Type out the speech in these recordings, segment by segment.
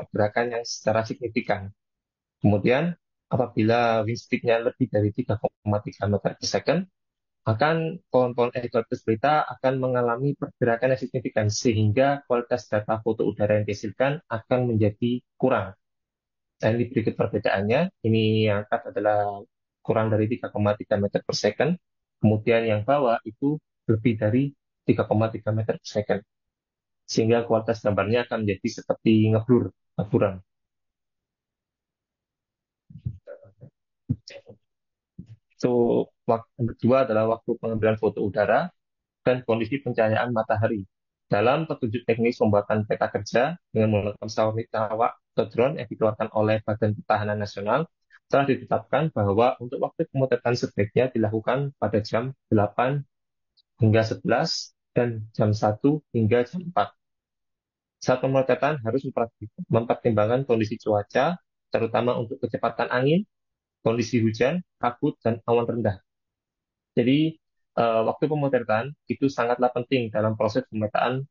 pergerakan yang secara signifikan. Kemudian, apabila wind speed-nya lebih dari 3,3 meter per second, akan pohon-pohon eukaliptus pelita akan mengalami pergerakan yang signifikan sehingga kualitas data foto udara yang dihasilkan akan menjadi kurang. Dan ini berikut perbedaannya. Ini yang atas adalah kurang dari 3,3 meter per second. Kemudian yang bawah itu lebih dari 3,3 meter per second. Sehingga kualitas gambarnya akan menjadi seperti ngeblur, ngeburam. So, waktu yang kedua adalah waktu pengambilan foto udara dan kondisi pencahayaan matahari. Dalam petunjuk teknis pembuatan peta kerja dengan menggunakan pesawat nirkawak atau drone yang dikeluarkan oleh Badan Pertahanan Nasional, telah ditetapkan bahwa untuk waktu pemotretan sebaiknya dilakukan pada jam 8 hingga 11 dan jam 1 hingga jam 4. Saat pemotretan harus mempertimbangkan kondisi cuaca, terutama untuk kecepatan angin, kondisi hujan, kabut, dan awan rendah. Jadi, waktu pemotretan itu sangatlah penting dalam proses pemetaan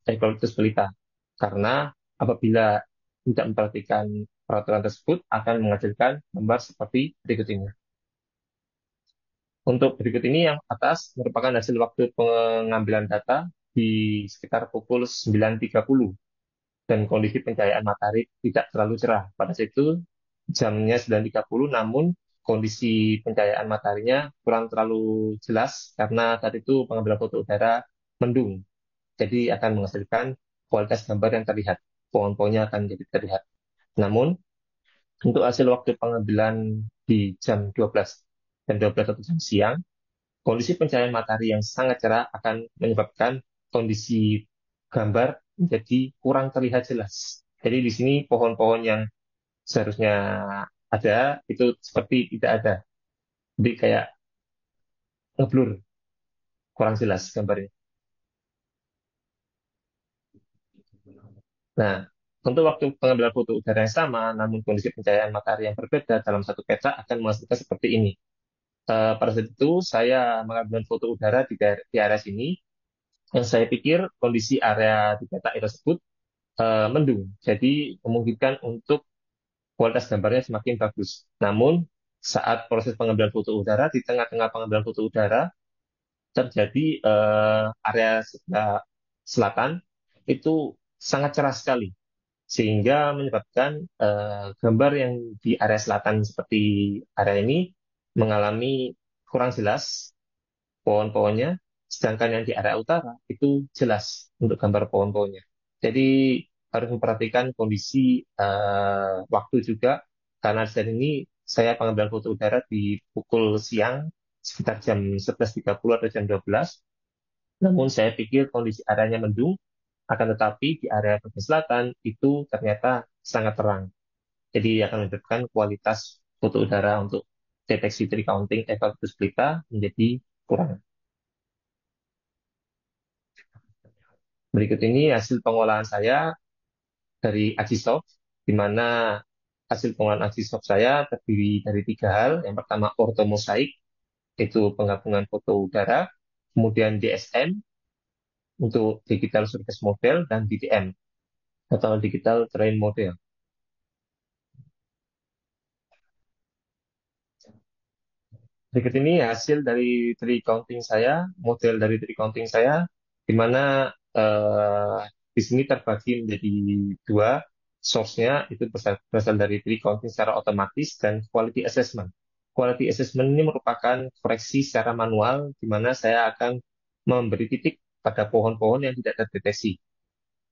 eukaliptus pelita. Karena apabila tidak memperhatikan peraturan tersebut akan menghasilkan gambar seperti berikut ini. Untuk berikut ini yang atas merupakan hasil waktu pengambilan data di sekitar pukul 9.30 dan kondisi pencahayaan matahari tidak terlalu cerah. Pada saat itu jamnya 9.30 namun kondisi pencahayaan mataharinya kurang terlalu jelas karena saat itu pengambilan foto udara mendung. Jadi akan menghasilkan kualitas gambar yang terlihat. Pohon-pohonnya akan jadi terlihat. Namun, untuk hasil waktu pengambilan di jam 12 dan 12 atau jam siang, kondisi pencahayaan matahari yang sangat cerah akan menyebabkan kondisi gambar menjadi kurang terlihat jelas. Jadi di sini pohon-pohon yang seharusnya ada, itu seperti tidak ada. Jadi kayak ngeblur, kurang jelas gambarnya. Nah, untuk waktu pengambilan foto udara yang sama, namun kondisi pencahayaan matahari yang berbeda dalam satu peta akan menghasilkan seperti ini. Pada saat itu, saya mengambil foto udara di area sini, yang saya pikir kondisi area di peta tersebut mendung. Jadi, memungkinkan untuk kualitas gambarnya semakin bagus. Namun, saat proses pengambilan foto udara, di tengah-tengah pengambilan foto udara, terjadi area sebelah selatan itu sangat cerah sekali sehingga menyebabkan gambar yang di area selatan seperti area ini mengalami kurang jelas pohon-pohonnya, sedangkan yang di area utara itu jelas untuk gambar pohon-pohonnya. Jadi harus memperhatikan kondisi waktu juga, karena di saat ini saya pengambilan foto udara di pukul siang sekitar jam 11.30 atau jam 12. Namun saya pikir kondisi areanya mendung, akan tetapi di area bagian selatan itu ternyata sangat terang. Jadi akan menyebabkan kualitas foto udara untuk deteksi tree counting eucalyptus pelita menjadi kurang. Berikut ini hasil pengolahan saya dari Agisoft, di mana hasil pengolahan Agisoft saya terdiri dari tiga hal. Yang pertama ortomosaik, itu penggabungan foto udara, kemudian DSM untuk digital surface model, dan DTM atau digital terrain model. Berikut ini hasil dari tree counting saya, model dari tree counting saya, di mana di sini terbagi menjadi dua, source-nya itu berasal dari tree counting secara otomatis dan quality assessment. Quality assessment ini merupakan koreksi secara manual, di mana saya akan memberi titik pada pohon-pohon yang tidak terdeteksi.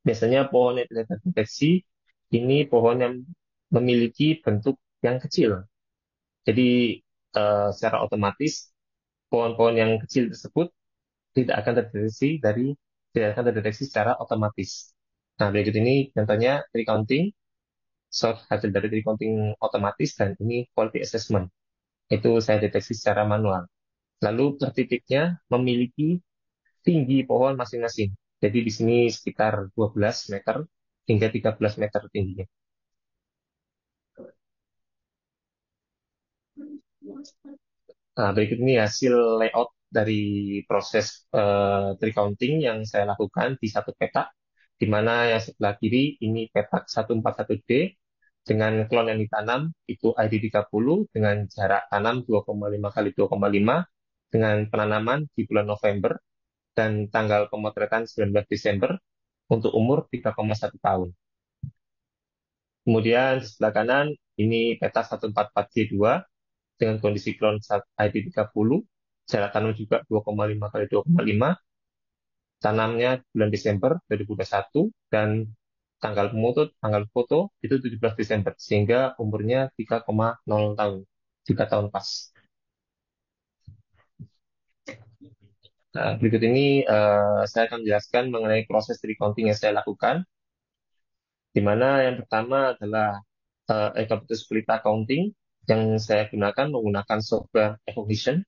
Biasanya pohon yang tidak terdeteksi ini pohon yang memiliki bentuk yang kecil. Jadi secara otomatis pohon-pohon yang kecil tersebut tidak akan terdeteksi secara otomatis. Nah, berikut ini contohnya tree counting, source hasil dari tree counting otomatis, dan ini quality assessment. Itu saya deteksi secara manual. Lalu per titiknya memiliki tinggi pohon masing-masing. Jadi di sini sekitar 12 meter hingga 13 meter tingginya. Nah, berikut ini hasil layout dari proses tree counting yang saya lakukan di satu peta. di mana yang sebelah kiri ini petak 141D dengan klon yang ditanam itu ID30 dengan jarak tanam 2,5 kali 2,5 dengan penanaman di bulan November dan tanggal pemotretan 19 Desember untuk umur 3,1 tahun. Kemudian di sebelah kanan ini peta 144G2 dengan kondisi klon ID30, jarak tanam juga 2,5 kali 2,5, tanamnya bulan Desember 2021 dan tanggal foto itu 17 Desember sehingga umurnya 3,0 tahun, 3 tahun pas. Nah, berikut ini saya akan menjelaskan mengenai proses recounting yang saya lakukan, di mana yang pertama adalah Ekaputus split accounting yang saya gunakan menggunakan software Recognition.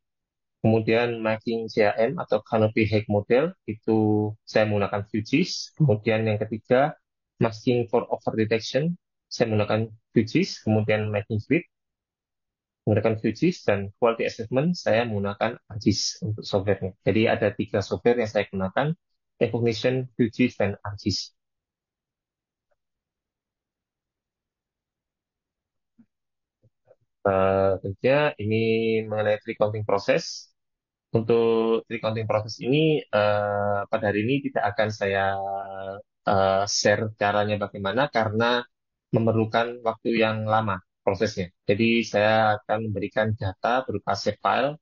Kemudian making CAM atau Canopy Hack Model itu saya menggunakan QGIS. Kemudian yang ketiga masking for over detection saya menggunakan QGIS. Kemudian making grid menggunakan QGIS dan quality assessment saya menggunakan ArcGIS untuk softwarenya. Jadi ada tiga software yang saya gunakan: Recognition, QGIS, dan ArcGIS. Tentunya ini mengenai tree counting proses. Untuk tree counting proses ini pada hari ini tidak akan saya share caranya bagaimana karena memerlukan waktu yang lama prosesnya. Jadi saya akan memberikan data berupa save file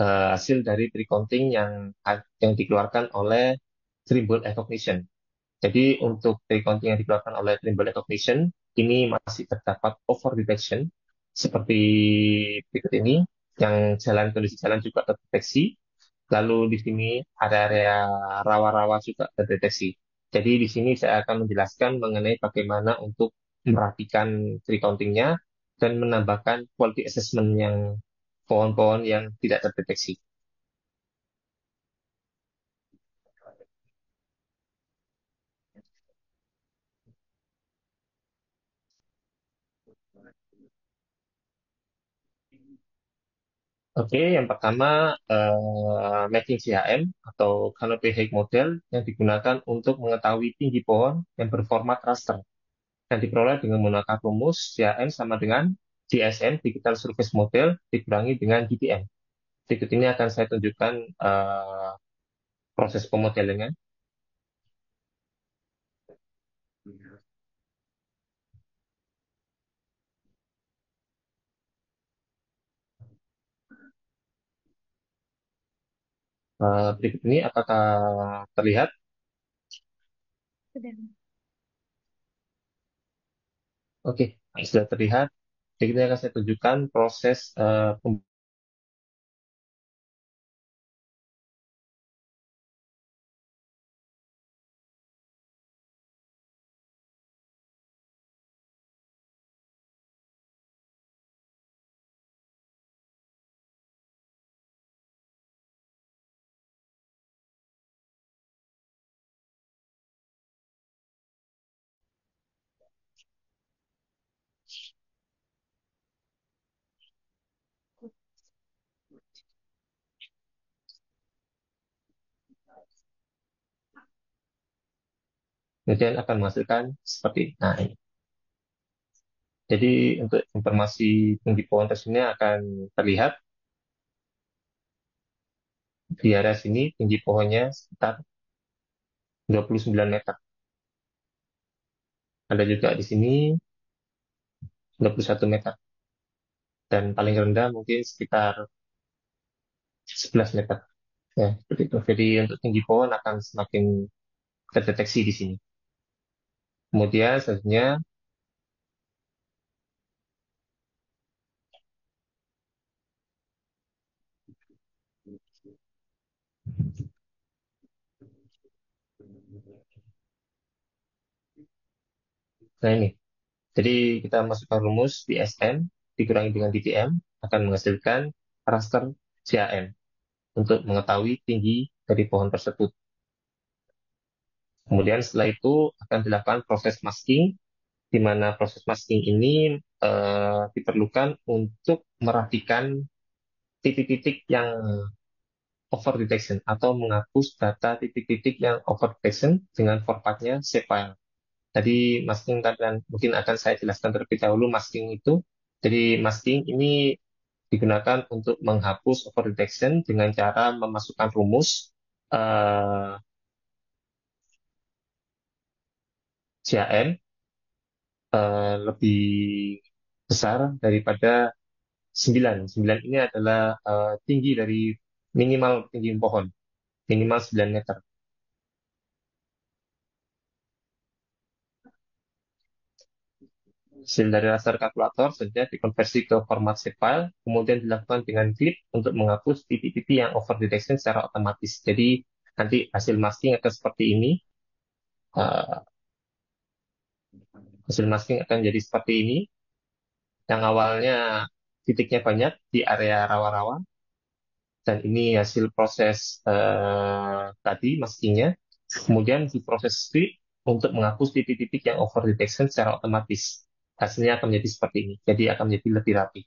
hasil dari tree counting yang dikeluarkan oleh Trimble Recognition. Jadi untuk tree counting yang dikeluarkan oleh Trimble Recognition ini masih terdapat over detection seperti berikut ini, yang kondisi jalan juga terdeteksi. Lalu di sini ada area rawa-rawa juga terdeteksi. Jadi di sini saya akan menjelaskan mengenai bagaimana untuk merapikan tree counting-nya dan menambahkan quality assessment yang pohon-pohon yang tidak terdeteksi. Oke, yang pertama matching CHM atau canopy height model yang digunakan untuk mengetahui tinggi pohon yang berformat raster yang diperoleh dengan menggunakan rumus CHM sama dengan DSM Digital Surface Model dikurangi dengan DTM. Berikut ini akan saya tunjukkan proses pemodelannya. Berikut ini apakah terlihat? Oke, sudah terlihat. Berikut ini akan saya tunjukkan proses kemudian akan menghasilkan seperti ini. Nah, ini. Jadi untuk informasi tinggi pohon tersebut akan terlihat di area sini tinggi pohonnya sekitar 29 meter. Ada juga di sini 21 meter. Dan paling rendah mungkin sekitar 11 meter. Ya, seperti itu. Jadi untuk tinggi pohon akan semakin terdeteksi di sini. Kemudian selanjutnya, nah ini. Jadi kita masukkan rumus DSM dikurangi dengan DTM akan menghasilkan raster CAM untuk mengetahui tinggi dari pohon tersebut. Kemudian setelah itu akan dilakukan proses masking, di mana proses masking ini diperlukan untuk merapikan titik-titik yang over detection atau menghapus data titik-titik yang over detection dengan formatnya save file. Tadi masking kan mungkin akan saya jelaskan terlebih dahulu masking itu. Jadi masking ini digunakan untuk menghapus over detection dengan cara memasukkan rumus eh, JAM lebih besar daripada 9. 9 ini adalah tinggi dari minimal tinggi pohon, minimal 9 meter. Hasil dari laser kalkulator saja dikonversi ke format save file, kemudian dilakukan dengan klik untuk menghapus titik-titik yang over detection secara otomatis. Jadi nanti hasil masking akan seperti ini. Eh, Hasil masking akan jadi seperti ini. Yang awalnya titiknya banyak di area rawa-rawa, dan ini hasil proses tadi maskingnya. Kemudian diproses script untuk menghapus titik-titik yang over detection secara otomatis. Hasilnya akan menjadi seperti ini. Jadi akan menjadi lebih rapi.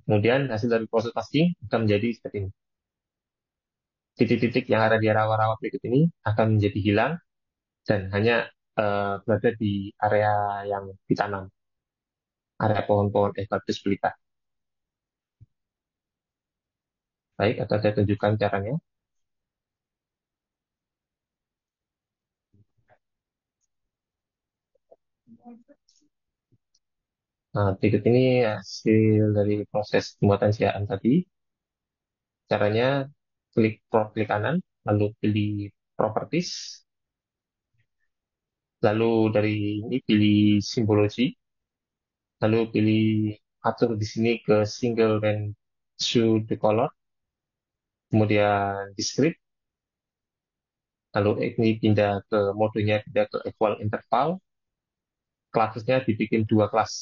Kemudian hasil dari proses masking akan menjadi seperti ini. Titik-titik yang ada di rawa-rawa berikut ini akan menjadi hilang dan hanya berada di area yang ditanam, area pohon-pohon eucalyptus pelita. Baik, akan saya tunjukkan caranya. Nah, berikut ini hasil dari proses pembuatan CAM tadi. Caranya klik kanan, lalu pilih properties, lalu dari ini pilih simbologi, lalu pilih atur di sini ke single range the color, kemudian di script, lalu ini pindah ke modenya, pindah ke equal interval, kelasnya dibikin dua kelas,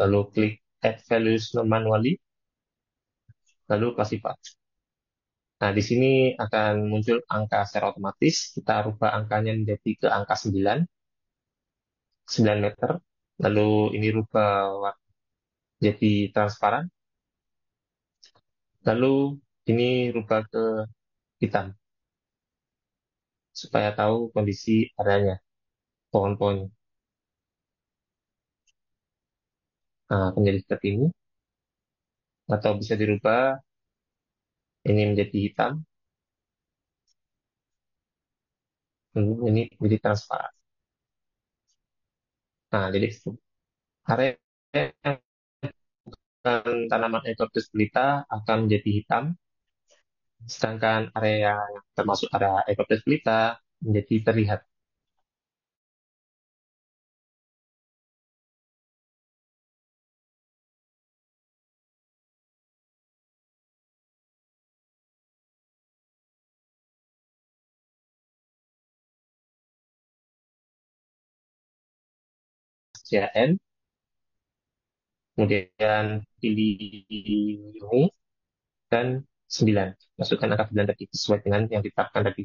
lalu klik add values manually, lalu classify. Nah, di sini akan muncul angka secara otomatis. Kita rubah angkanya menjadi ke angka 9, 9 meter. Lalu ini rubah jadi transparan. Lalu ini rubah ke hitam, supaya tahu kondisi areanya, pohon-pohon. Nah, akan jadi seperti ini. Atau bisa dirubah ini menjadi hitam, lalu ini menjadi transparan. Nah, jadi area tanaman eucalyptus pelita akan menjadi hitam, sedangkan area yang termasuk area eucalyptus pelita menjadi terlihat. CAN, kemudian pilih ini dan 9. Masukkan angka 9 tadi sesuai dengan yang ditetapkan tadi.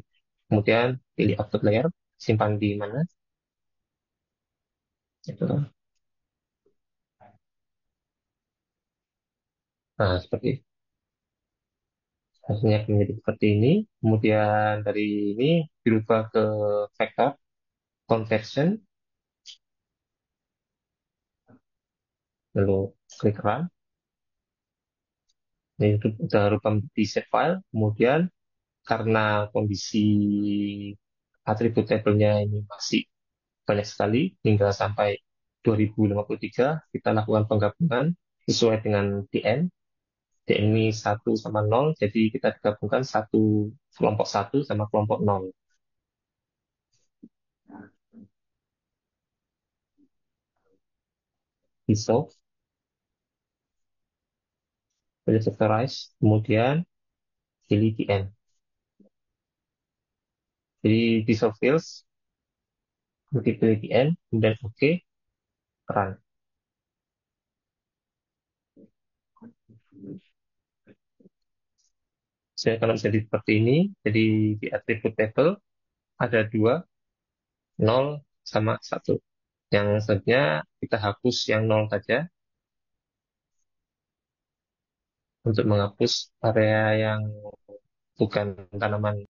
Kemudian pilih output layer, simpan di mana. Itu. Nah, seperti itu. Hasilnya akan menjadi seperti ini. Kemudian dari ini dirubah ke vector conversion, lalu klik run. Ini sudah rubah menjadi set file. Kemudian karena kondisi atribut tabelnya ini masih banyak sekali hingga sampai 2053, kita lakukan penggabungan sesuai dengan DN. DN ini 1 sama 0, jadi kita gabungkan kelompok 1 sama kelompok 0. Dissolve, pilih factorize, kemudian pilih DN. Jadi dissolve fields, kemudian pilih DN, kemudian OK, run. Saya kalau jadi seperti ini, jadi di atribut table ada 2, 0 sama 1. Yang selanjutnya kita hapus yang 0 saja. untuk menghapus area yang bukan tanaman